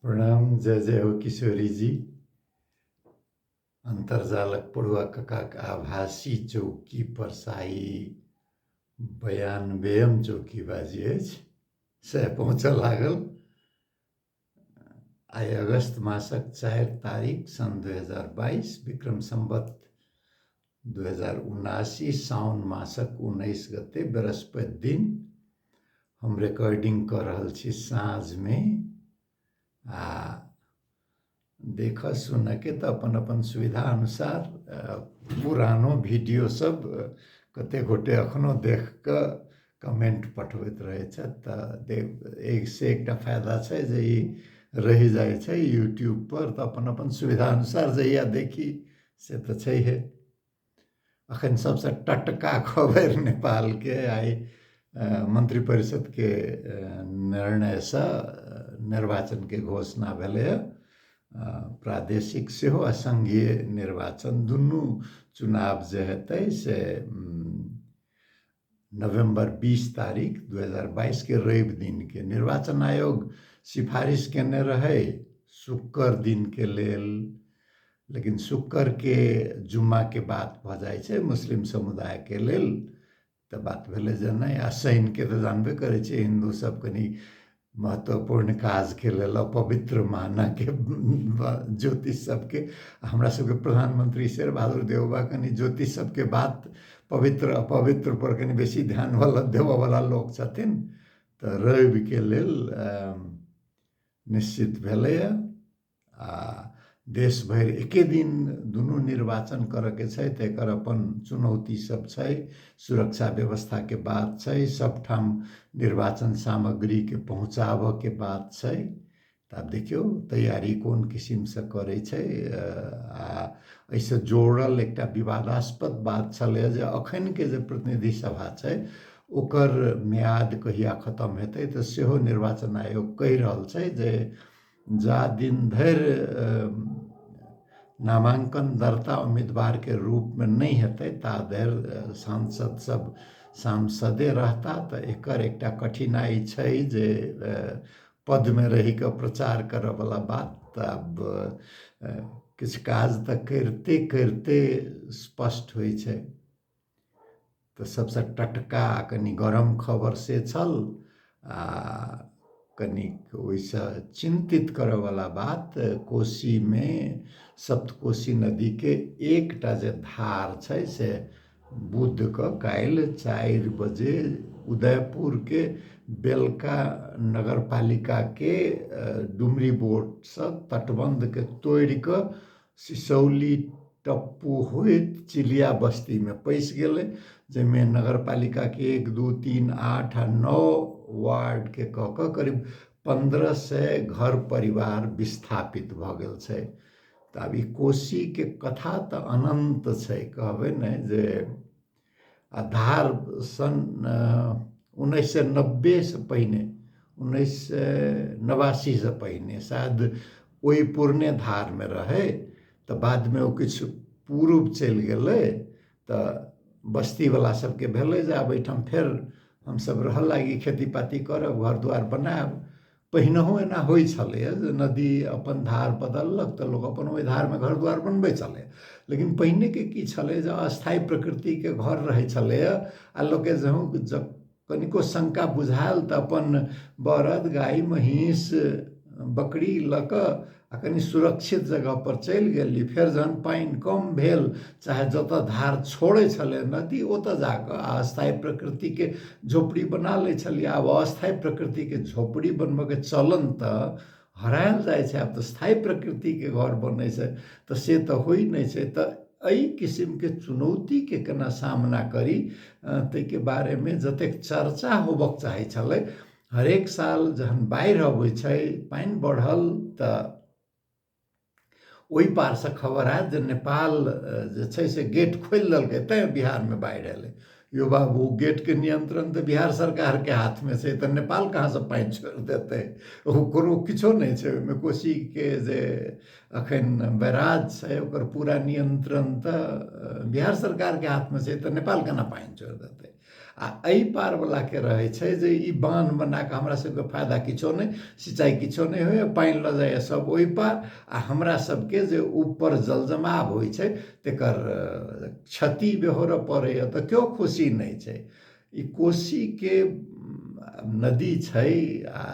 प्रणाम। जय जय हो किशोरी जी। अंतर्जालक पड़ुआ ककाक आभासी चौकी परसाई 92 चौकीबाजी अछि सएह पहुँचऽ लागल। आइ अगस्त मासक 4 तारीख सन 2022 विक्रम संवत 2079 साउन मासक 19 गते बृहस्पति दिन हम रिकॉर्डिंग कर रहल छी साँझ में। आ देख सुन के तो अपन अपन सुविधा अनुसार पुरानो वीडियो सब कते गोटे अखनो देख के कमेंट पठबैत रहे एक से एकटा फायदा है जे ई रहि जाए छै यूट्यूब पर। तो अपन अपन सुविधा अनुसार जहिया देखी से तो है। अखन सबसे टटका खबर नेपाल के आई मंत्री परिषद के निर्णय से निर्वाचन के घोषणा भेलै। प्रादेशिक से हो संघीय निर्वाचन दुनू चुनाव जे हेतै से नवंबर 20 तारीख 2022 के रवि दिन के निर्वाचन आयोग सिफारिश केने रहे शुक्र दिन के लेल, लेकिन शुक्र के जुम्मा के बात भ जाए छै मुस्लिम समुदाय के लेल। तो बात भेलै जे नहीं आ शनि के तो जानबे करे छै हिंदू सब कनी महत्वपूर्ण काज के लेल अपवित्र माना के ज्योतिष सबके हमरा सबके प्रधानमंत्री शेर बहादुर देवबा कनी ज्योतिष सबके बात पवित्र अपवित्र पर कनी बेसी ध्यान वाला देव वाला लोग छथिन। तो रवि के लेल निश्चित भेलै। आ देश भर एके दिन दुनू निर्वाचन करे के छै त एकर अपन चुनौती सब छै, सुरक्षा व्यवस्था के बात छै, सब ठाम निर्वाचन सामग्री के पहुँचाव के बात छै। त आब देखियो तैयारी कोन किसिम से करे छै। आ ऐसे जोड़ल एकटा विवादास्पद बात छलै जे अखन के जे प्रतिनिधि सभा छै ओकर म्याद कहिया खत्म हेतै तो सेहो निर्वाचन आयोग कहि रहल छै जे जा दिन धरि नामांकन दर्ता उम्मीदवार के रूप में नहीं हेतै ता धरि सांसद सब सांसदे रहता। तो एकर एकटा कठिनाई छै जे पद में रही के प्रचार करे वाला बात। अब किछ काज तो करते करते स्पष्ट होइ छै। तो सबसे टटका कनी गरम खबर से छल। आ कनिक ओइसे चिंतित करे वाला बात कोशी में सप्तकोशी नदी के एकटा जे धार छै से बुध के काल्हि 4 बजे उदयपुर के बेलका नगर पालिका के डुमरी बोट से तटबंध के तोड़ के सिसौली टप्पू होइत चिलिया बस्ती में पैस गेलै, जेमे नगर पालिका के 1, 2, 3, 8 आ 9 वार्ड के कह के करीब 1500 घर परिवार विस्थापित भ गेल छै। तो अब ई कोशी के कथा तो अनंत छै, कहबे ने जे धार सन 1990 से पहिने 1989 से पहिने शायद ओहि पुरने धार में रहे। तो बाद में वो किछ पूर्व चल गेलै। तो बस्ती वाला सबके भेलै जे आब एहिठाम फेर हम सब रह लागी खेती पाती करब घर द्वार बनायब। पहिनहो एना होइ छलैया जे नदी अपन धार बदललक तो लोग अपन ओहि धार में घर द्वार बनबै छलै। लेकिन पहिने के की छलै जे अस्थायी प्रकृति के घर रहे छलैया आ लोग के जब कनिको शंका बुझायल तो अपन बरद गाय महींस बकरी लऽ कऽ आ कनी सुरक्षित जगह पर चलि गेली। फेर जहन पानि कम भेल चाहे जतऽ धार छोड़े छलै नदी ओतऽ जाकऽ अस्थायी प्रकृति के झोपड़ी बना लै छलियै। आब अस्थायी प्रकृति के झोपड़ी बनबऽ के चलन तऽ हरायल जाइ छै, आब तऽ स्थायी प्रकृति के घर बनै छै। तो से तो होइ नहीं छै। तो एहि किस्म के चुनौती के केना सामना करी तै के बारे में जतेक चर्चा होबक चाहे छलै। हरेक साल जहन बाढ़ि अबै छै पानि बढ़ल तो ओहि पार से खबर आयत जे नेपाल जे छै से गेट खोलि देलकै तैं बिहार में बाढ़ि एलै। यो बाबू गेट के नियंत्रण तो बिहार सरकार के हाथ में से, तो नेपाल कहाँ से पानि छोड़ देते, ओकरो किछो नहीं छै ओहिमे। कोसी के जे अखन बैराज छै ओकर पूरा नियंत्रण तो बिहार सरकार के हाथ में से, तो नेपाल केना पानि छोड़ देते। आ एहि पार वाला के रहे छै जे ई बांध बना के हमरा सबके फायदा किछो नहीं, सिंचाई किछो नहीं होय, पानि ल जाए सब ओहि पार, आ हमरा सबके जे ऊपर जल जमाव होइ छै तेकर क्षति बेहोर पड़ैए तऽ केओ खुशी नहीं छै। ई कोसी के नदी छै आ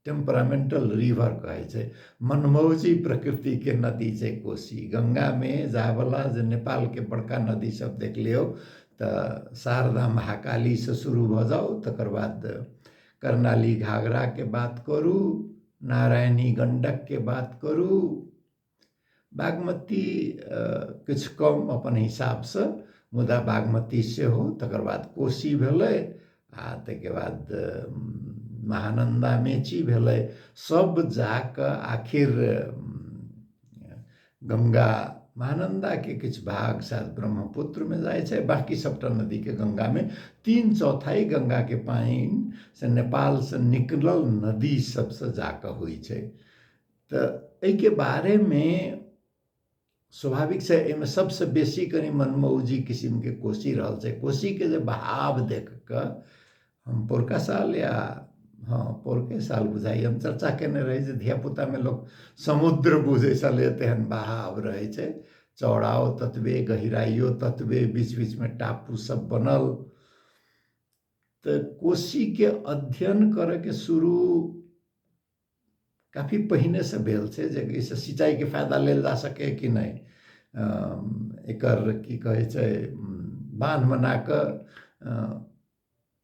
टेम्परामेंटल रिवर कहे छै, मनमौजी प्रकृति के नदी छै कोसी। गंगा में जाए वाला जे नेपाल के बड़का नदी सब देख लियो तो शारदा महाकाली से शुरू भ जाओ, तकर बाद कर्णाली घाघरा के बात करू, नारायणी गंडक के बात करू, बागमती किछु कम अपन हिसाब से, मुदा बागमती से हो, तकर बाद कोसी भेलै, आ ताहिके बाद महानंदा मेची भेलै, सब जाके आखिर गंगा महानंदा के किछु भाग शायद ब्रह्मपुत्र में जाए छै, बाकी सबटा नदी के गंगा में, 3/4 गंगा के पानी से नेपाल से निकलल नदी सबसे जाके हुई छै। तो एहि के बारे में स्वाभाविक से एहिमे सबसे बेसी कनी मनमौजी किस्म के कोसी रहल छै। कोसी के जे बहाव देख के हम पोरका साल या हाँ पोरके साल बुझाइ हम चर्चा केने रही जे धियापुता में लोग समुद्र बुझे छलै, तेहन बहाव रहे छै, चौड़ाओ ततबे, गहिराइयो ततबे, बीच बीच में टापू सब बनल। तो कोसी के अध्ययन करे के शुरू काफी पहिने से भेल छै, जे इससे सिंचाई के फायदा लेल जा सके कि नहीं, एकर की कहे छै बांध बना के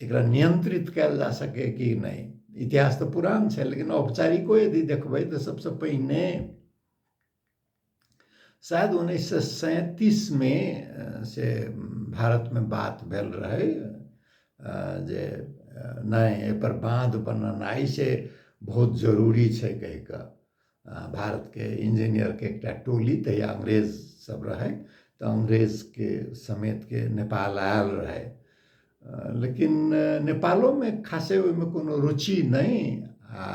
एकरा नियंत्रित कैल जा सके कि नहीं। इतिहास तो पुरान है, लेकिन औपचारिको यदि देखबै तो सबसे पहिने शायद 1937 में से भारत में बात भेल रहे जे नहीं एहि पर बांध बननाइ से बहुत जरूरी छै कहि के। भारत के इंजीनियर के एकटा टोली तहिया अंग्रेज सब रहे, तो अंग्रेज के समेत के नेपाल आयल रहे, लेकिन नेपालों में खासे ओहिमे कोनो रुचि नहीं, आ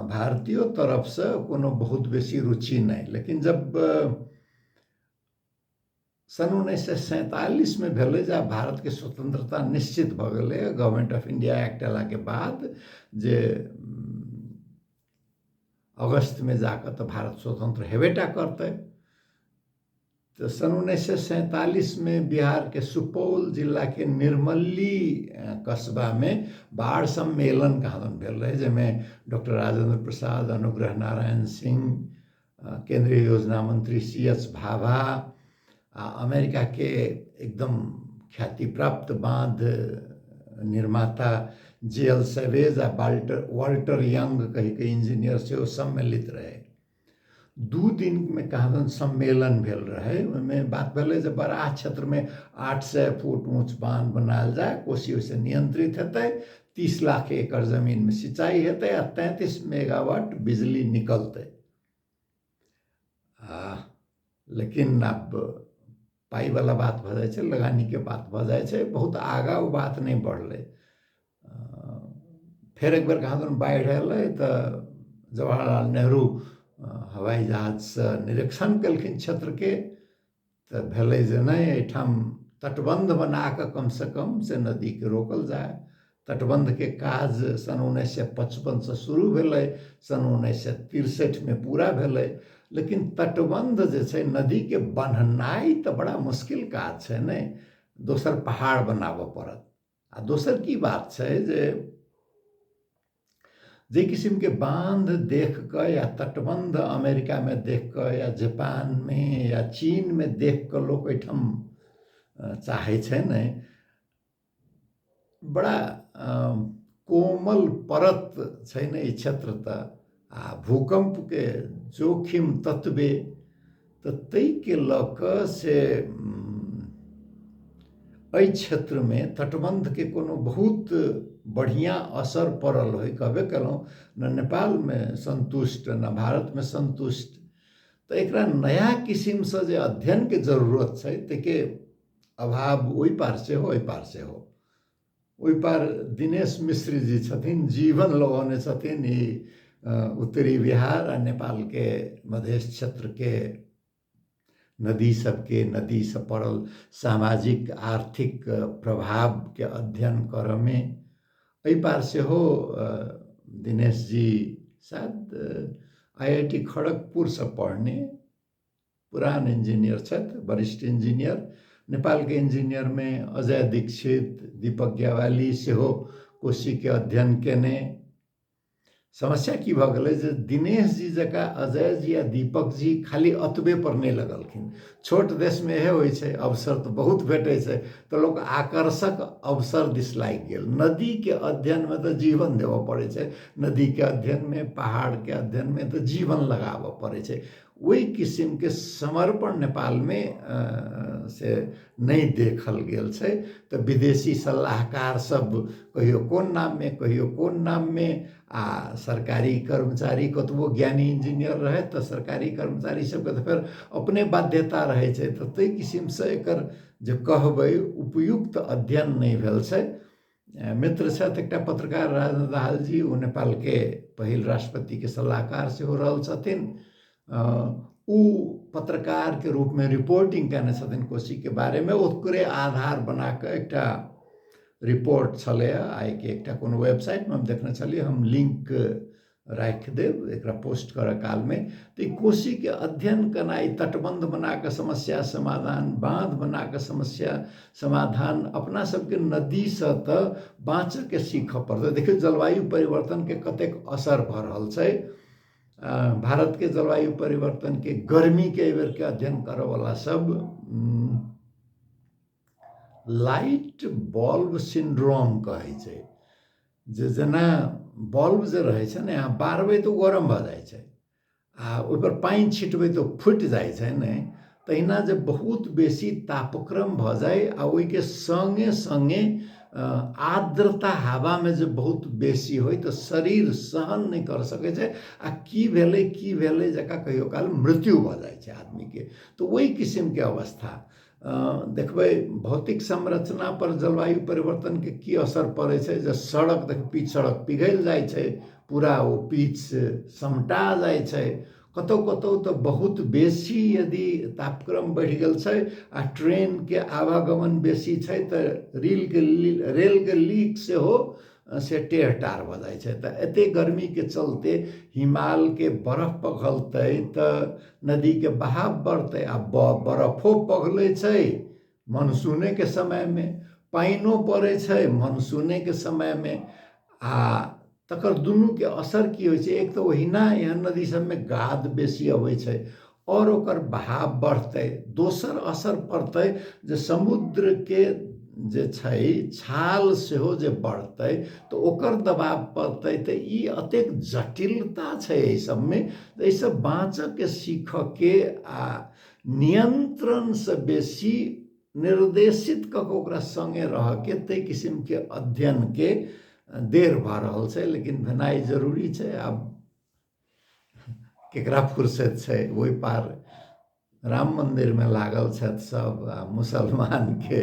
भारतीय तरफ से कोनो बहुत बेसी रुचि नहीं। लेकिन जब सन 1947 में भेलै, जब भारत के स्वतंत्रता निश्चित भ गेलै, गवर्नमेंट ऑफ इंडिया एक्ट अयला के बाद, जे अगस्त में जाकर तो भारत स्वतंत्र हेबेटा करते। तो सन 1947 में बिहार के सुपौल जिला के निर्मली कस्बा में बाढ़ सम्मेलन कहाँ भेल रहे, जिसमें डॉक्टर राजेंद्र प्रसाद, अनुग्रह नारायण सिंह, केंद्रीय योजना मंत्री CH भाभा, अमेरिका के एकदम ख्याति प्राप्त बांध निर्माता JL सवेज आ वाल्टर यंग कही के इंजीनियर से सम्मिलित रहे। 2 दिन में कहाँ सम्मेलन भेल रहे, में बात भेलै जे बड़ा क्षेत्र में 800 फुट ऊंच बांध बनायल जाए, कोसी ओहिसे नियंत्रित हेतै, 30 लाख एकड़ जमीन में सिंचाई हेतै, आ 33 मेगावाट बिजली निकलतै। लेकिन अब पाई वाला बात भ जाए छै, लगानी के बात भ जाए छै, बहुत आगा वो बात नहीं बढ़लै। फिर एक बार कहाँ बाढ़ि अयलै तो जवाहरलाल नेहरू हवाई जहाज से निरीक्षण कलखिन क्षेत्र के, तो भेलै जे नहीं एहिठाम तटबंध बना के कम से कम से नदी के रोकल जाए। तटबंध के काज सन 1955 से शुरू भेलै, सन 1963 में पूरा भेलै। लेकिन तटबंध जे छै नदी के बन्हनाइ तो बड़ा मुश्किल काज छै, नहीं दोसर पहाड़ बनाबऽ पड़त। आ दोसर की बात छै जे किस्म के बांध देख के या तटबंध अमेरिका में देख के या जापान में या चीन में देख के लोग एहिठाम चाहे छै ने, बड़ा कोमल परत छै ने ई क्षेत्र, त आ भूकंप के जोखिम ततबे, तो तई के लक से एहि क्षेत्र में तटबंध के कोनो बहुत बढ़िया असर पड़ल हो, कहबे कलहुँ न नेपाल में संतुष्ट न भारत में संतुष्ट। तो एकरा नया किस्म से जे अध्ययन के जरूरत छै, ताके अभाव ओहि पार से हो ओहि पार से हो। ओहि पार दिनेश मिश्र जी छथिन, जीवन लगौने छथिन ई उत्तरी बिहार आ नेपाल के मधेश क्षेत्र के नदी सबके, नदी से पड़ल सामाजिक आर्थिक प्रभाव के अध्ययन करे में। एहि पार से हो दिनेश जी शायद IIT खड़गपुर से पढ़ने पुरान इंजीनियर छथि, वरिष्ठ इंजीनियर। नेपाल के इंजीनियर में अजय दीक्षित, दीपक ग्यावाली सेहो कोशी के अध्ययन केने। समस्या की भ गेलै जे दिनेश जी जकाँ अजय जी या दीपक जी खाली अतबे पर नहीं लगलखिन। छोट देश में यह होइ छै, अवसर तो बहुत भेटै छै, तो लोग आकर्षक अवसर दिस लागि गेल। नदी के अध्ययन में तो जीवन देव पड़े छै, नदी के अध्ययन में, पहाड़ के अध्ययन में तो जीवन लगाव पड़े छै। वही किस्म के समर्पण नेपाल में से नहीं देखल गेल छै। तो विदेशी सलाहकार सब कहियो कोन नाम में, कहियो कोन नाम में, आ सरकारी कर्मचारी कतबो ज्ञानी इंजीनियर रहे तो सरकारी कर्मचारी सबके तो फिर अपने बाध्यता रहे छै। तो तै किस्म से एकर जे कहबै उपयुक्त अध्ययन नहीं भेल छै। मित्र छथि एकटा पत्रकार राजेन्द्र दाहाल जी, ओ नेपाल के पहिल राष्ट्रपति के सलाहकार सेहो रहल छथिन। उ पत्रकार के रूप में रिपोर्टिंग करने छथिन कोशी के बारे में। ओकरे आधार बना के एकटा रिपोर्ट छलै आइ के एकटा कोनो वेबसाइट में हम देखने छलिए, हम लिंक राखि देब एकरा पोस्ट करे काल में। तो कोशी के अध्ययन केनाई, तटबंध बना के समस्या समाधान, बांध बना के समस्या समाधान, अपना सबके नदी से तो बाँचे के सीख पड़तै। देखियो जलवायु परिवर्तन के कतेक असर भ रहल छै। भारत के जलवायु परिवर्तन के गर्मी के बेर के अध्ययन करे वाला सब लाइट बल्ब सिंड्रोम कहै छै। जे जेना बल्ब जे रहै छै ने, अहाँ बारबै तो गरम भ जाइ छै, आ ओहि पर पानी छिटबै तो फुटि जाइ छै ने। तहिना जे बहुत बेसी तापक्रम भ जाए आ ओहि के संगे संगे आर्द्रता हवा में जो बहुत बेसी हो तो शरीर सहन नहीं कर सके छै, आ की भेलै जका कहियो काल मृत्यु भ जाइ छै आदमी के। तो वही किस्म के अवस्था देखबै। भौतिक संरचना पर जलवायु परिवर्तन के की असर पड़े छै, जे सड़क देख पीच सड़क पिघल जाइ छै, पूरा वो पीच समटा जाइ छै। कतौ कतौ तो बहुत बेसी यदि तापक्रम बढ़ गेल छै आ ट्रेन के आवागमन बेसी छै तो रेल के लीक से हो से टेढ़ टार भ जाइ छै। तो एते गर्मी के चलते हिमाल के बर्फ पिघलतै तो नदी के बहाव बढ़तै, आ बर्फो पिघलै छै मानसूने के समय में, पाइनो पड़े छै मानसूने के समय में। आ तकर दुनू के असर की होइ छै, एक तो ओहिना एहन नदी सब में गाद बेसी अबै छै और ओकर बहाव बढ़तै। दोसर असर पड़तै जे समुद्र के जे छै छाल सेहो जे बढ़तै तो ओकर दबाव पड़तै। तो ई अतेक जटिलता छै एहि सब में, एहि सब बाँचऽ के सीखऽ के आ नियंत्रण से बेसी निर्देशित क के ओकरा संगे रह के तै किस्म के अध्ययन के देर भ रहल छै। लेकिन भेनाइ जरूरी छै। आब केकरा फुर्सत छै, ओहि पार राम मंदिर में लागल छथि सब, आ मुसलमान के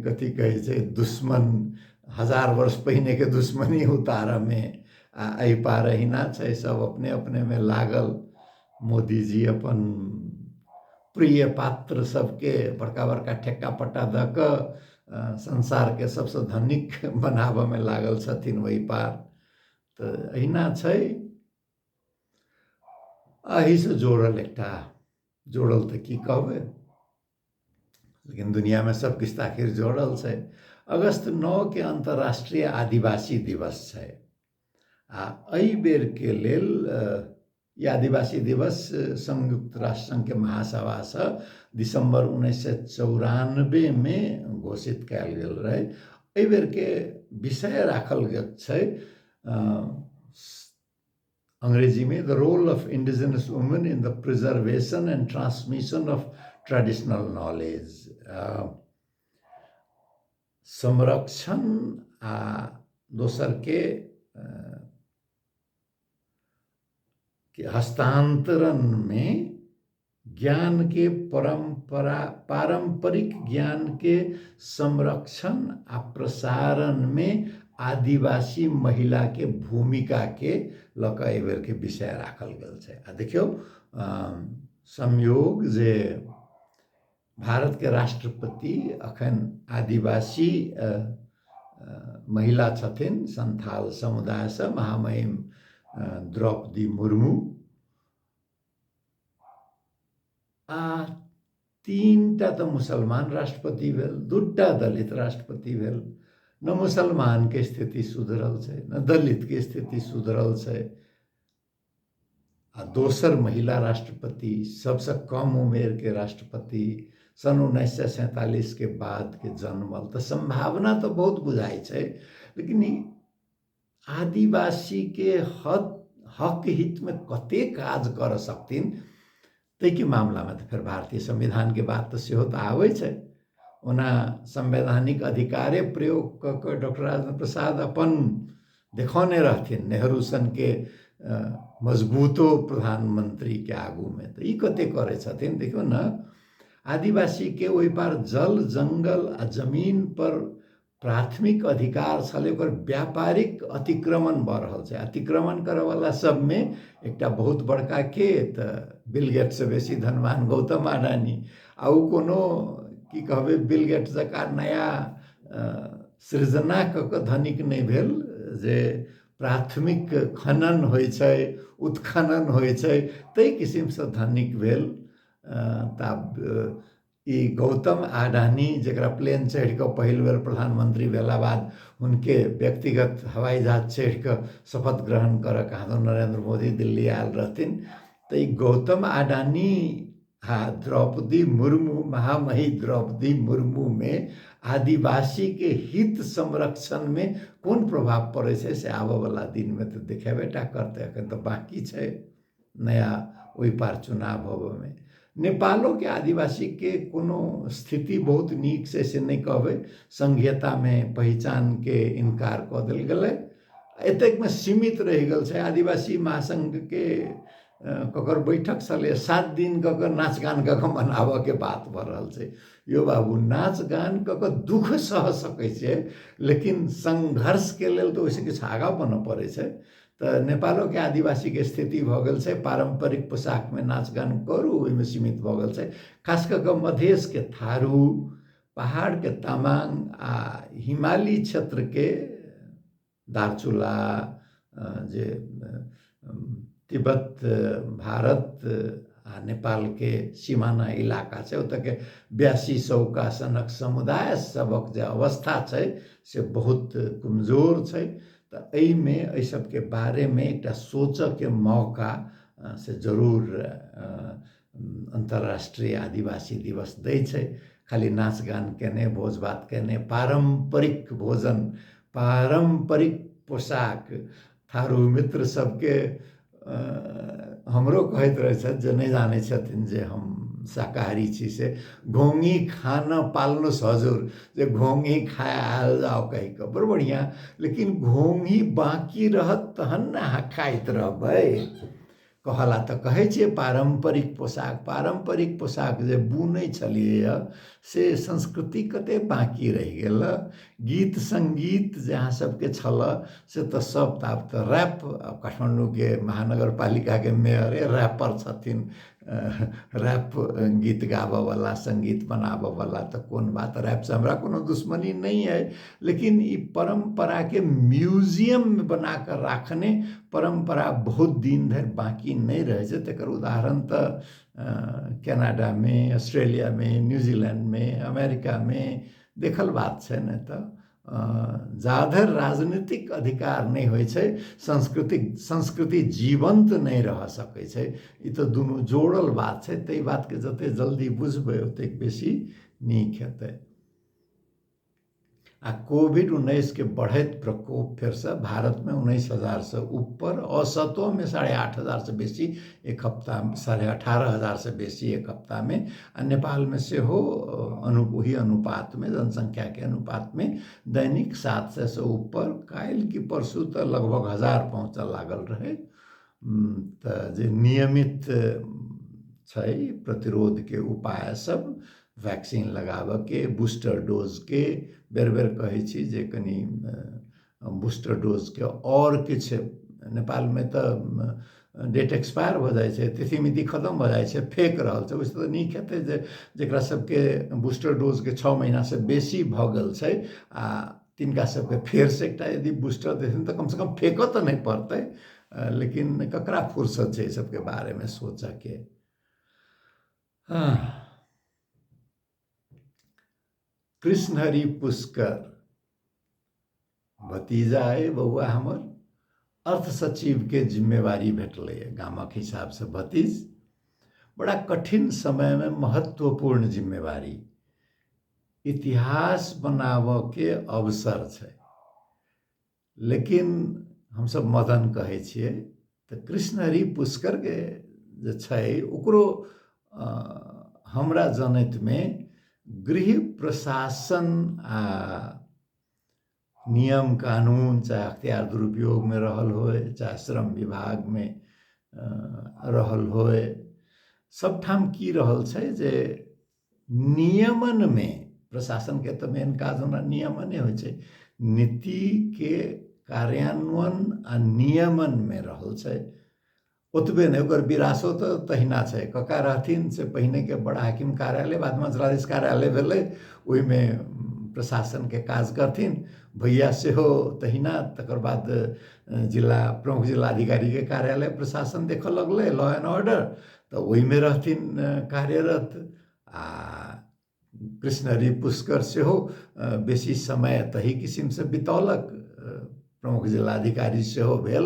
कथी कहे छै दुश्मन 1000 वर्ष पहिने के दुश्मनी उतार में, आ एहि पार अहिना छै सब अपने अपने में लागल। मोदी जी अपन प्रिय पात्र सबके बड़का बड़का ठेक्का पट्टा द के संसार के सबसे धनिक बनाबे में लागल छथिन वही पार। तो अहिना छै। एही से जोड़ल एकटा जोड़ल तो की कहबै, लेकिन दुनिया में सब किछ आखिर जोड़ल छै। अगस्त 9 के अंतर्राष्ट्रीय आदिवासी दिवस छै, आ एहि बेर के लेल ई आदिवासी दिवस संयुक्त राष्ट्र संघ के महासभा से दिसंबर 1994 में घोषित कयल गेल रहे। एहि बेर के विषय राखल गेल छै अंग्रेजी में the role of indigenous women in the preservation and transmission of traditional knowledge. संरक्षण आ दोसर के हस्तांतरण में ज्ञान के पारंपरिक ज्ञान के संरक्षण आ प्रसारण में आदिवासी महिला के भूमिका के लऽ एहि बेर के विषय राखल गेल छै। आ देखियौ संयोग जे भारत के राष्ट्रपति अखन आदिवासी महिला छथिन, संथाल समुदाय से महामहिम द्रौपदी मुर्मू। आ तीनटा तो मुसलमान राष्ट्रपति भेल, दूटा दलित राष्ट्रपति भेल। न मुसलमान के स्थिति सुधरल छै, न दलित के स्थिति सुधरल छै। आ दोसर महिला राष्ट्रपति, सबसे कम उमेर के राष्ट्रपति, सन 1947 के बाद के जन्मल। तो संभावना तो बहुत बुझाई छै, लेकिन आदिवासी के हक हित में कते काज कर सकथिन तै के मामला में तो फिर भारतीय संविधान के बात तो सेहो तो आवे छै। ओना संवैधानिक अधिकारे प्रयोग क डॉक्टर राजेंद्र प्रसाद अपन देखौने रहथिन नेहरू सन के मजबूतो प्रधानमंत्री के आगू में। तो ई कते करे छथिन देखियो न। आदिवासी के ओहि पार जल जंगल आ जमीन पर प्राथमिक अधिकार छलै, ओकर व्यापारिक अतिक्रमण भ रहल छै। अतिक्रमण करे वाला सब में एकटा बहुत बड़का के बिल गेट्स से बेसी धनवान गौतम अडानी। आ उ कोनो की कहबे बिल गेट्स जका नया सृजना क धनिक नहीं भेल जे प्राथमिक खनन होइ छै, उत्खनन होइ छै, तै किसिम से धनिक भेल। ई गौतम अडानी जरा प्लेन चढ़ के पहिल बेर प्रधानमंत्री भेला बाद उनके व्यक्तिगत हवाई जहाज चढ़ के शपथ ग्रहण कर कहाँ नरेंद्र मोदी दिल्ली आयल रहथिन। तो ई गौतम अडानी द्रौपदी मुर्मू, महामही द्रौपदी मुर्मू में आदिवासी के हित संरक्षण में कौन प्रभाव पड़े छै से आबे वाला दिन में तो देखेबेटा करते। अखन तो बाकी छै नया ओहि पार चुनाव होबे में। नेपालो के आदिवासी के कोनो स्थिति बहुत नीक से नहीं कहबे, संघीयता में पहचान के इनकार क देल गेलै, एतेक में सीमित रह गल छै। आदिवासी महासंघ के ककर बैठक छलै 7 दिन कऽ नाच गान कऽ मनाबऽ के बात भ रहल छै। यो बाबू नाच गान कऽ दुख सह सकै छै, लेकिन संघर्ष के लेल तो ओइसे किछु आगाँ बनऽ पड़ै छै। तो नेपालो के आदिवासी के स्थिति भ गेल छै पारंपरिक पोशाक में नाच गान करू, ओहिमे सीमित भ गेल छै। खास कऽ मधेश के थारू, पहाड़ के तामाङ आ हिमाली क्षेत्र के दार्चुला, जे तिब्बत भारत आ नेपाल के सीमाना इलाका छै, ओतऽ के 8200 का सनक समुदाय सबक जे अवस्था छै से बहुत कमजोर छै। तो एहि में एहि सब के बारे में एक सोच के मौका से जरूर अंतर्राष्ट्रीय आदिवासी दिवस दै छै। खाली नाच गान केने, भोज भात केने, पारंपरिक भोजन, पारंपरिक पोशाक, थारू मित्र सबके हमरो कहैत रहे छथि जे नहीं जाने छथिन जे हम शाकाहारी छी से घोंगी खाना पालनो हजुर, जे घोंगी खाए आयल जाओ कही के बड़ बढ़िया। लेकिन घोंगी बाकी रहत तहन ना खाइत रहबै। कहला तो कहे छे पारंपरिक पोशाक जे बुनै छलिए से संस्कृति कते बाकी रह गेल। गीत संगीत जहाँ सबके छल से तो सब आब तो रैप, काठमांडू के महानगर पालिका के मेयर रैपर छथिन, रैप गीत गाबऽ वाला, संगीत बनाबऽ वाला। तो कौन बात, रैप से हमरा कोनो दुश्मनी नहीं है, लेकिन ई परंपरा के म्यूजियम में बना कर राखने परंपरा बहुत दिन धरि बाकी नहीं रहे छै। तकर उदाहरण तो कनाडा में, ऑस्ट्रेलिया में, न्यूजीलैंड में, अमेरिका में देखल बात छै। न तो जाधर राजनीतिक अधिकार नहीं होइ छै, संस्कृति जीवंत नहीं रह सकै छै। ई तो दुनू जोड़ल बात छै। तै बात के जते जल्दी बुझबै ओतेक बेसी नीक हेतै। आ कोविड-19 के बढ़त प्रकोप फिर से भारत में 19,000 से ऊपर, औसतों में 8,500 से बेसी एक हफ्ता, 18,500 से बेसी एक हफ्ता में। नेपाल में से हो वही अनुपात में, जनसंख्या के अनुपात में दैनिक 700 से ऊपर, काल्हि की परसू तो लगभग 1000 पहुँच लागल रहे। तो जे नियमित छै, प्रतिरोध के उपाय सब वैक्सीन लगाबऽ के, बूस्टर डोज के बेर बेर कहै छी जे कनि बूस्टर डोज के और किछु नेपाल में तो डेट एक्सपायर भऽ जाइ छै, तिथिमिति खत्म भऽ जाइ छै, फेक रहल छै। ओहिसँ तऽ नीक हेतै जे जकरा सबके बूस्टर डोज के 6 महीना से बेसी भऽ गेल छै आ तिनका सबके फेर से एकटा यदि बूस्टर देथिन तऽ कम से कम फेकऽ तऽ नहीं पड़तै। लेकिन ककरा फुर्सत छै सबके बारे में सोचऽ के। कृष्णहरि पुष्कर भतीजा है बउआ हमर, अर्थ सचिव के जिम्मेवारी भेटलै गामक हिसाब से भतीज। बड़ा कठिन समय में महत्वपूर्ण जिम्मेवारी, इतिहास बनावऽ के अवसर छै। लेकिन हम सब मदन कहै छियै तऽ कृष्णहरि पुष्कर के जे छै ओकरो हमरा जनैत में गृह प्रशासन आ नियम कानून, चाहे अख्तियार दुरुपयोग में रहल होय, चाहे श्रम विभाग में रहल होय, सब ठाम की रहल छै जे नियमन में प्रशासन के तो मेन काज ओना नियमने होय छै, नीति के कार्यान्वयन आ नियमन में रहल छै। ओतबे नहीं, ओकर विरासो तो तहिना छै। कका रहथिन से पहिने के बड़ा हाकिम कार्यालय, बाद में जिलाधीश कार्यालय भेलै, ओहि में प्रशासन के काज करथिन। भैया सेहो तहिना, तकर बाद जिला प्रमुख जिलाधिकारी के कार्यालय प्रशासन देखऽ लगलै, लॉ एंड ऑर्डर, तो ओहि में रहथिन कार्यरत। आ कृष्णहरि पुष्कर सेहो बेसी समय तही किसिम से बितौलक, प्रमुख जिलाधिकारी सेहो भेल,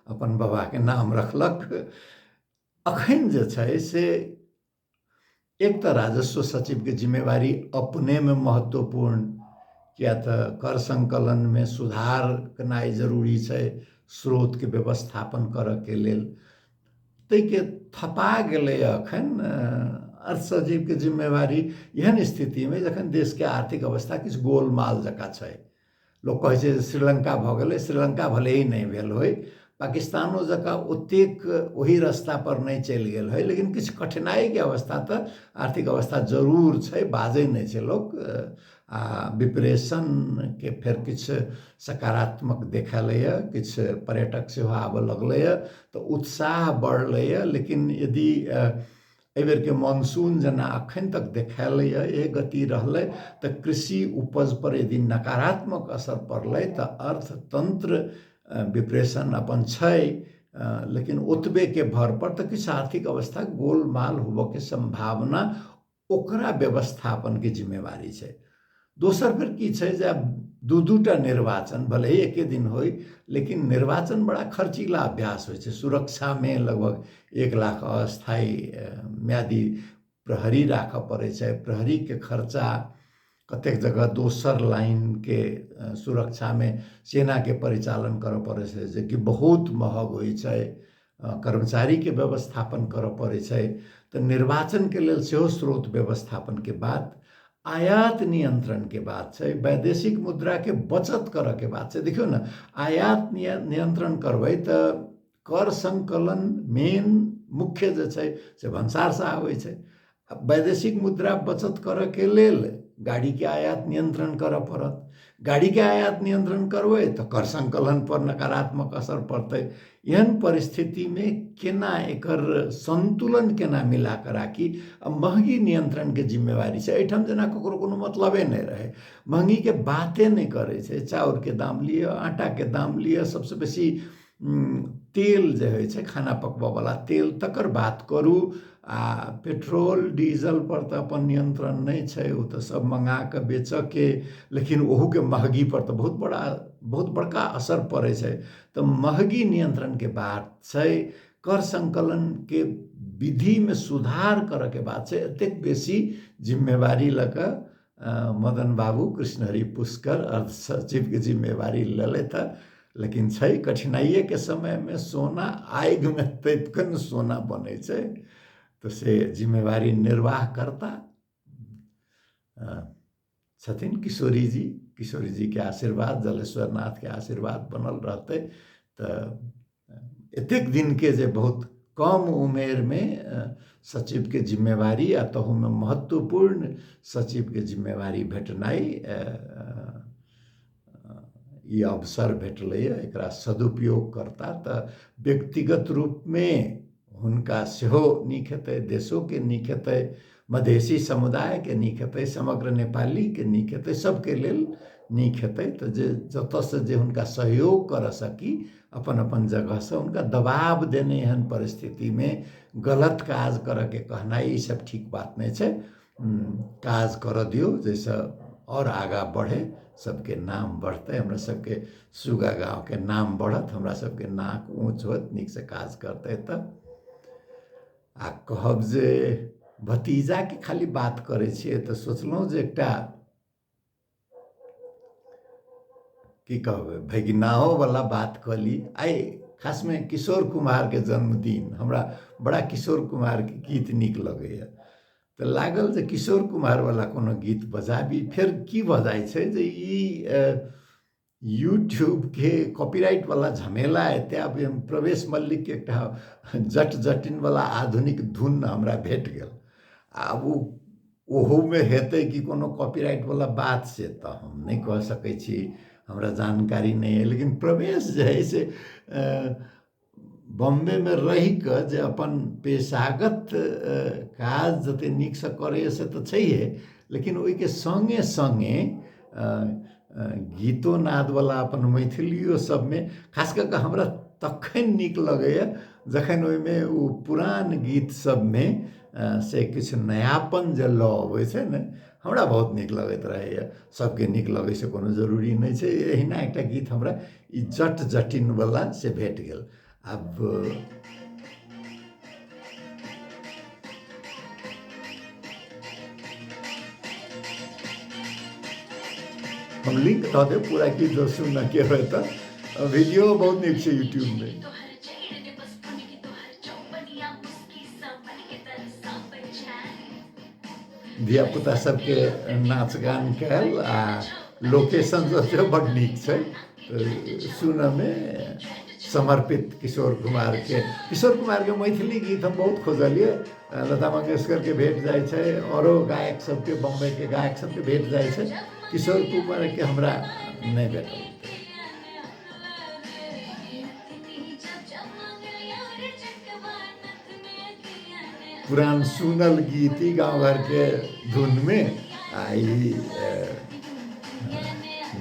अपन बाबा के नाम रखलक। अखन जे छै से एक तो राजस्व सचिव के जिम्मेवारी अपने में महत्वपूर्ण, किया तो कर संकलन में सुधार करनाइ जरूरी छै, स्रोत के व्यवस्थापन करऽ के लेल। तै के थपा गेलै अखन अर्थ सचिव के जिम्मेवारी एहन स्थिति में जखन देश के आर्थिक अवस्था किछु गोलमाल जकाँ छै। लोग कहै छै श्रीलंका भऽ गेलै, श्रीलंका भले ही नहीं भेल होय, पाकिस्तानो जकाँ ओतेक वही रास्ता पर नहीं चलि गेल है, लेकिन किछु कठिनाई के अवस्था तो आर्थिक अवस्था जरूर छै, बाजै नहीं छै लोग। आ विप्रेशन के फेर किछु सकारात्मक देखलैए, किछु पर्यटक सेहो आबऽ लगलैए तऽ उत्साह बढ़लैए। लेकिन यदि एहि बेर के मानसून जना अखन तक देखालैए ए गति रहलै तऽ कृषि उपज पर यदि नकारात्मक असर पड़लै तऽ अर्थतंत्र विप्रेशन अपन छै, लेकिन ओतबे के भर पर तऽ किछु आर्थिक अवस्था गोलमाल होबऽ के संभावना ओकरा व्यवस्थापन के जिम्मेवारी छै। दोसर फिर की छै जे दू-दूटा निर्वाचन भले ही एके दिन होय, लेकिन निर्वाचन बड़ा खर्चीला अभ्यास होय छै। सुरक्षा में लगभग 1 लाख अस्थायी म्यादी प्रहरी राखऽ पड़ै छै। प्रहरी के खर्चा, कतेक जगह दोसर लाइन के सुरक्षा में सेना के परिचालन करऽ पड़ै छै, जे कि बहुत महग होय छै। कर्मचारी के व्यवस्थापन करऽ पड़ै छै। तऽ निर्वाचन के लेल सेहो स्रोत व्यवस्थापन के बात, आयात नियंत्रण के बात छै, वैदेशिक मुद्रा के बचत करऽ के बात छै। देखियौ ना, आयात नियंत्रण करबै तऽ कर संकलन मेन मुख्य जे छै से भन्सार से आबै छै। वैदेशिक मुद्रा बचत करऽ के लेल गाड़ी के आयात नियंत्रण करऽ पड़त। गाड़ी के आयात नियंत्रण करबै तऽ कर संकलन पर नकारात्मक असर पड़तै। एहन परिस्थिति में केना एकर संतुलन केना मिला कऽ राखी, महंगी नियंत्रण के जिम्मेवारी छै। एहिठाम जेना ककरो कोनो मतलबे नहीं रहे, महंगी के बाते नहीं करे छै। चाउर के दाम लिअ, आटा के दाम लिअ, सबसे बेसी तेल जे होइ छै खाना पकबऽ वाला तेल, तकर बात करू। आ पेट्रोल डीजल पर तऽ अपन नियंत्रण नहीं छै, ओ तऽ सब मंगा कऽ बेचऽ के, लेकिन ओहू के महगी पर तऽ बहुत बड़का असर पड़ै छै। तऽ महगी नियंत्रण के बात छै, कर संकलन के विधि में सुधार करऽ के बात छै। एतेक बेसी जिम्मेवारी लऽ कऽ मदन बाबू कृष्णहरि पुष्कर अर्थ सचिव के जिम्मेवारी लेलथि। लेकिन छै कठिनाइये के समय में सोना आगि में तपिकन सोना बनै छै, तो से जिम्मेवारी निर्वाह करता छथिन किशोरी जी के आशीर्वाद, जलेश्वर नाथ के आशीर्वाद बनल रहतै तऽ एतेक दिन के जे बहुत कम उमेर में सचिव के जिम्मेवारी आ तहु में महत्वपूर्ण सचिव के जिम्मेवारी भेटनाइ ई अवसर भेटलैए। एकरा सदुपयोग करता तऽ व्यक्तिगत रूप में हुनका सेहो नीक हेतै, देशों के नीक हेतै, मधेसी समुदाय के नीक हेतै, समग्र नेपाली के नीक हेतै, सबके लेल नीक हेतै। तऽ जे जतऽसँ जे हुनका सहयोग कर सकी अपन अपन जगह से, उनका दबाव देने एहन परिस्थिति में गलत काज करऽ के कहनाइ ई सब ठीक बात नहीं छै। काज कर दियो जैसे और आगा बढ़े, सबके नाम बढ़ते, हमरा सबके सुगा गाँव के नाम बढ़त, हमरा सबके नाक ऊँच होत, नीक से काज करते। तऽ आ कहब जे भतीजा के खाली बात करे छियै तऽ सोचलहुँ जे एकटा की कहबै भगिनाओ वाला बात कऽ ली। आइ खास में किशोर कुमार के जन्मदिन, हमरा बड़ा किशोर कुमार के गीत नीक लगैए। तऽ लागल जे किशोर कुमार वाला कोनो गीत बजाबी। फिर की भऽ जाइ छै जे ई यूट्यूब के कॉपीराइट वाला झमेला एते। अब हम प्रवेश मल्लिक के एकटा जट जटिन वाला आधुनिक धुन हमरा भेट गेल। आब ओहो में हेतै कि कोनो कॉपीराइट वाला बात से तऽ हम नहीं कह सकै छी, हमरा जानकारी नहीं है। लेकिन प्रवेश जे है से बॉम्बे में रही के जे अपन पेशागत काज जते नीक से करे से तो छैहे, लेकिन ओहि के संगे संगे गीतो नाद वाला अपन मैथिलियो सब में खास करके हमरा तखन नीक लगैए जखन ओहि में ओ पुरान गीत सब में से किछु नयापन जे लऽ अबै छै ने, हमरा बहुत नीक लगैत रहैए। सबके नीक लगै से कोनो जरूरी नहीं छै। एहिना एकटा गीत हमरा ई जट जटिन वाला से भेट गेल। अब हम लिंक दऽ देब, पूरा गीत जो सुनना के होय तऽ वीडियो बहुत नीक छै यूट्यूब में। धिया पुता सबके नाच गान कैल आ लोकेशन जो बड़ नीक छै। सुनऽ में समर्पित किशोर कुमार के मैथिली गीत हम बहुत खोजलिए। लता मंगेशकर के भेट जाए छै, औरो गायक सबके, बम्बई के गायक सबके भेट जाए छै। किशोर कुमार के हमरा नहीं भेटल। पुरान सुनल गीत ही गाँव घर के धुन में आई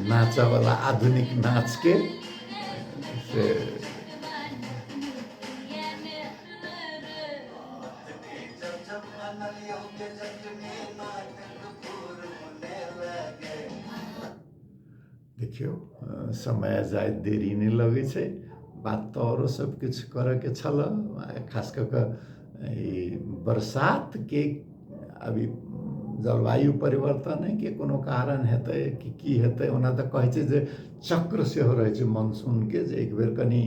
नाचा वाला आधुनिक नाच के से देखियो समय जाए देरी नहीं लगे छै। बात तो औरो सब कुछ करे के छल, खास करके बरसात के अभी जलवायु परिवर्तन है कि कोनो कारण हेतै कि की हेतै। ओना तऽ कहै छै जे चक्र सेहो रहै छै मानसून के, जे एक बेर कनी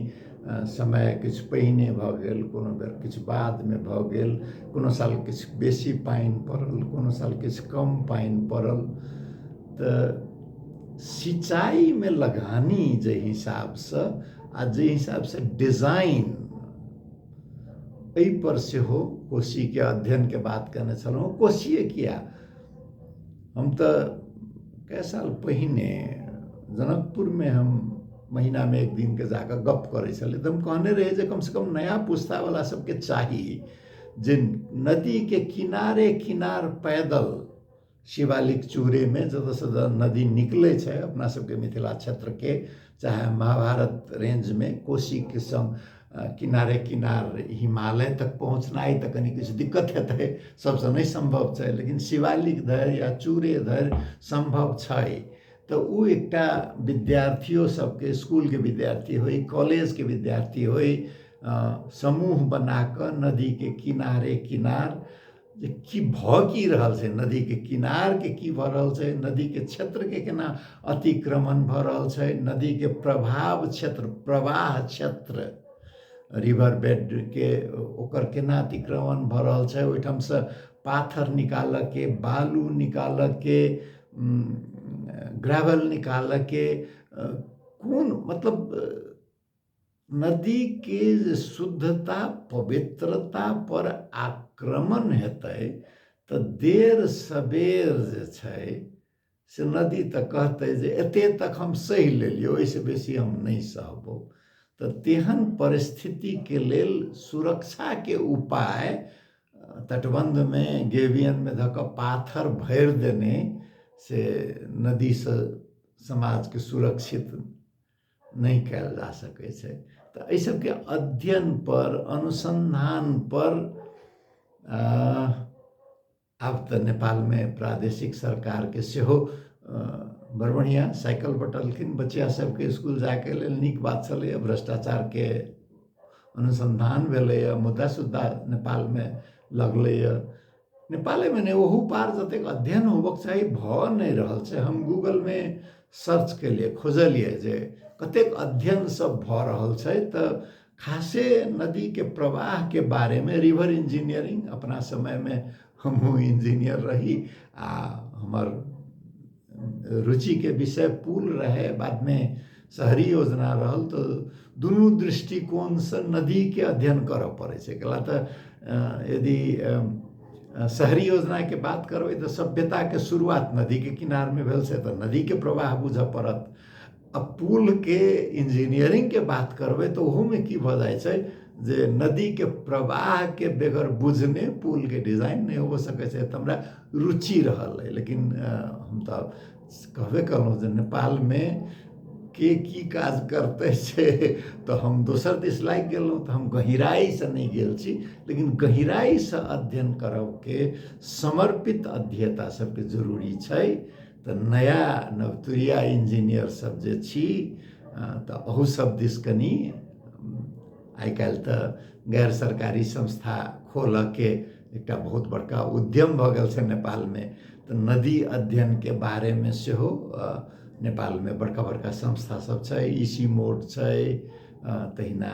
समय किछु पहिने भऽ गेल, कोनो बेर किछु बाद में भऽ गेल, कोनो साल किछु बेसी पानि पड़ल, कोनो साल किछु कम पानि पड़ल। तऽ सिंचाई में लगानी जे हिसाब से आ जे हिसाब से डिजाइन एहि पर से हो कोशी के अध्ययन के बात करने छलहुँ। कोशिये किया, हम तो कई साल पहिने जनकपुर में हम महीना में एक दिन के जाकर गप करे छलिए। तो हम कहने रहे जे कम से कम नया पुस्ता वाला सबके चाही जे नदी के किनारे किनार पैदल शिवालिक चूरे में जतऽ से नदी निकले छै अपना सबके मिथिला क्षेत्र के, चाहे महाभारत रेंज में कोशी के संग किनारे किनार हिमालय तक पहुँचनाइ तऽ कनी किछु दिक्कत हेतै, सबसे नहीं संभव छै। लेकिन शिवालिक धरि या चूरे धरि संभव छै। तो वो एकटा विद्यार्थियों सबके, स्कूल के विद्यार्थी होई, कॉलेज के विद्यार्थी होई, समूह बना कर नदी के किनारे किनार जे की भऽ की रहल छै, नदी के किनार के की भऽ रहल छै, नदी के क्षेत्र के केना अतिक्रमण भऽ रहल छै, नदी के प्रभाव क्षेत्र, प्रवाह क्षेत्र, रिवर बेड के ओकर केना अतिक्रमण भऽ रहल छै, ओहिठाम से पाथर निकाल के, बालू निकाल के, ग्रेवल निकाल के, कोन मतलब नदी के जे शुद्धता पवित्रता पर आक्रमण हेतै तऽ देर सबेर जे छै से नदी तऽ कहतै जे एते तक हम सहि लेलियै, ओहिसँ बेसी हम नहि सहबौ। तऽ तेहन परिस्थितिके लेल सुरक्षाके उपाय तटबन्धमे गेबियनमे धऽ कऽ पाथर भरि देने से नदीसँ समाजके सुरक्षित नहीं कयल जा सकै छै। तऽ एहि सबके अध्ययन पर, अनुसंधान पर आब तऽ नेपालमे प्रादेशिक सरकारके सेहो बड़ बढ़िआँ साइकिल बँटलखिन बच्चा सबके स्कूल जायके लेल। नीक बात छलैए। भ्रष्टाचारके अनुसंधान भेलैए, मुद्दा सुद्धा नेपालमे लगलैए। नेपालेमे नहि, ओहू पार जतेक अध्ययन होबक चाही भऽ नहि रहल छै। हम गूगलमे सर्च केलिए, खोजलिए जे कतेक अध्ययन सब भऽ रहल छै। तऽ खासे नदीके प्रवाहके बारेमे रिवर इंजीनियरिंग, अपना समयमे हमहूँ इंजीनियर रही आ हमर रुचिके विषय पुल रहै, बादमे शहरी योजना रहल। तऽ दुनू दृष्टिकोणसँ नदीके अध्ययन करऽ पड़ै छै। कैला तऽ यदि शहरी योजनाके बात करबै तऽ सभ्यताके शुरुआत नदीके किनारमे भेल छै, तऽ नदीके प्रवाह बुझऽ पड़त। अब पुलके इंजीनियरिंगके बात करबै तऽ ओहोमे की भऽ जाइ छै जे नदीके प्रवाहके बेगर बुझने पुलके डिजाइन नहि हो सकै छै। तऽ हमरा रुचि रहल अइ, लेकिन हम तऽ कहबे कलहुँ जे नेपालमे के की काज करतै से तऽ हम दोसर दिस लागि गेलहुँ। तऽ हम गहिराइसँ नहि गेल छी, लेकिन गहिराइसँ अध्ययन करबके समर्पित अध्येता सबके जरूरी छै। तऽ नया नवतुरिया इंजीनियर सब जे छी तऽ अहू सब दिस कनी आइ काल्हि तऽ गैर सरकारी संस्था खोलऽके एकटा बहुत बड़का उद्यम भऽ गेल छै नेपालमे। तऽ नदी अध्ययनके बारेमे सेहो नेपालमे बड़का बड़का संस्था सब छै। इसी मोड छै, तहिना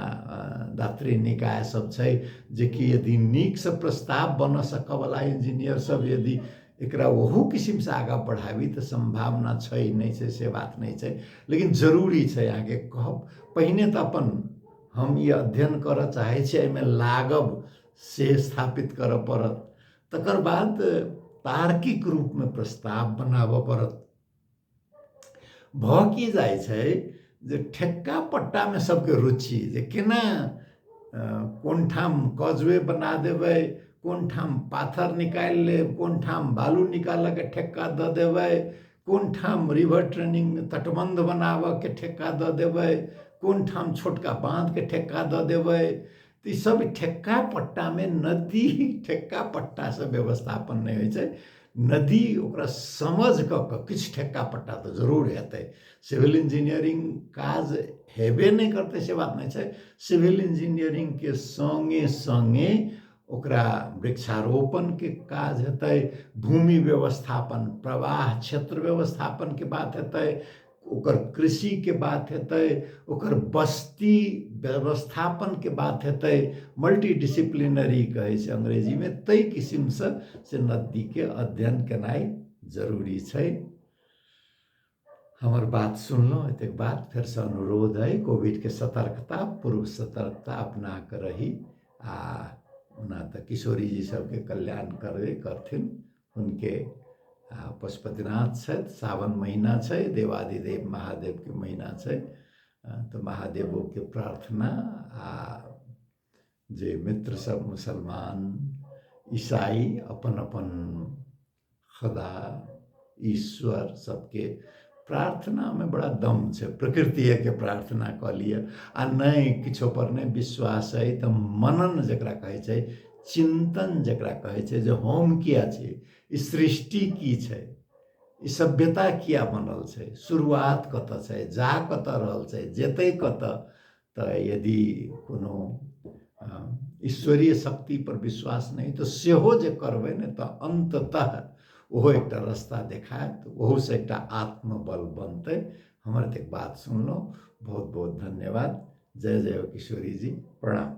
दात्री निकाय सब छै, जेकि यदि नीकसँ प्रस्ताव बन सकऽवला इंजीनियर सब यदि एकरा ओहू किसिमसँ आगाँ बढ़ाबी तऽ संभावना छै, नहि छै से बात नहीं छै। लेकिन जरूरी छै अहाँके कहब, पहिने तऽ अपन हम ई अध्ययन करऽ चाहै छी, एहिमे लागब से स्थापित करऽ पड़त। तकर बाद तार्किक रूपमे प्रस्ताव बनाबऽ पड़त। भऽ की जाइ छै जे ठेक्का पट्टामे सबके रुचि, जे केना कोन ठाम कॉजवे बना देबै, कोन ठाम पाथर निकालि लेब, कोन ठाम बालू निकालऽके ठेक्का दऽ देबै, कोन ठाम रिवर ट्रेनिंग तटबंध बनाबऽके ठेक्का दऽ देबै, कोन ठाम छोटका बाँधके ठेक्का दऽ देबै। तऽ ई सब ठेक्का पट्टामे नदी ठेक्का पट्टासँ व्यवस्थापन नहि होइ छै। नदी ओकरा समझ कऽ कऽ किछु ठेक्का पट्टा तऽ जरूर हेतै। सिविल इंजीनियरिंग काज हेबे नहीं करतै से बात नहीं छै। सिविल इंजीनियरिंगके संगे संगे ओकरा वृक्षारोपणके काज हेतै, भूमि व्यवस्थापन, प्रवाह क्षेत्र व्यवस्थापनके बात हेतै, ओकर कृषिके बात हेतै, ओकर बस्ती व्यवस्थापनके बात हेतै। मल्टी डिसिप्लिनरी कहै छै अंग्रेजीमे। ताहि किसिमसँ से नदीके अध्ययन केनाइ जरूरी छै। हमर बात सुनलहुँ, एतेक बात फेरसँ अनुरोध अइ कोविडके सतर्कता, पूर्व सतर्कता अपना कऽ रही। आ ओना तऽ किशोरी जी सबके कल्याण करबे करथिन। हुनके पशुपतिनाथ छथि, सावन महीना छै, देवादिदेव महादेवके महीना छै। तऽ महादेवोके प्रार्थना आ जे मित्र सब मुसलमान ईसाई अपन अपन खुदा ईश्वर सबके प्रार्थनामे बड़ा दम छै। प्रकृतिएके प्रार्थना कऽ लिअ आ नहि किछो पर नहि विश्वास अइ तऽ मनन जकरा कहै छै, चिंतन जकरा कहै छै, जे हम किया छी, ई सृष्टि की छै, ई सभ्यता किया बनल छै, शुरुआत कतऽ छै, जा कतऽ रहल छै, जेतै कतऽ। तऽ यदि कोनो ईश्वरीय शक्ति पर विश्वास नहीं तऽ सेहो जे करबै ने तऽ अंततः ओहो एकटा रास्ता देखायत, ओहूसँ एकटा आत्मबल बनतै। हमर एतेक बात सुनलहुँ, बहुत बहुत धन्यवाद। जय जय हो किशोरी जी, प्रणाम।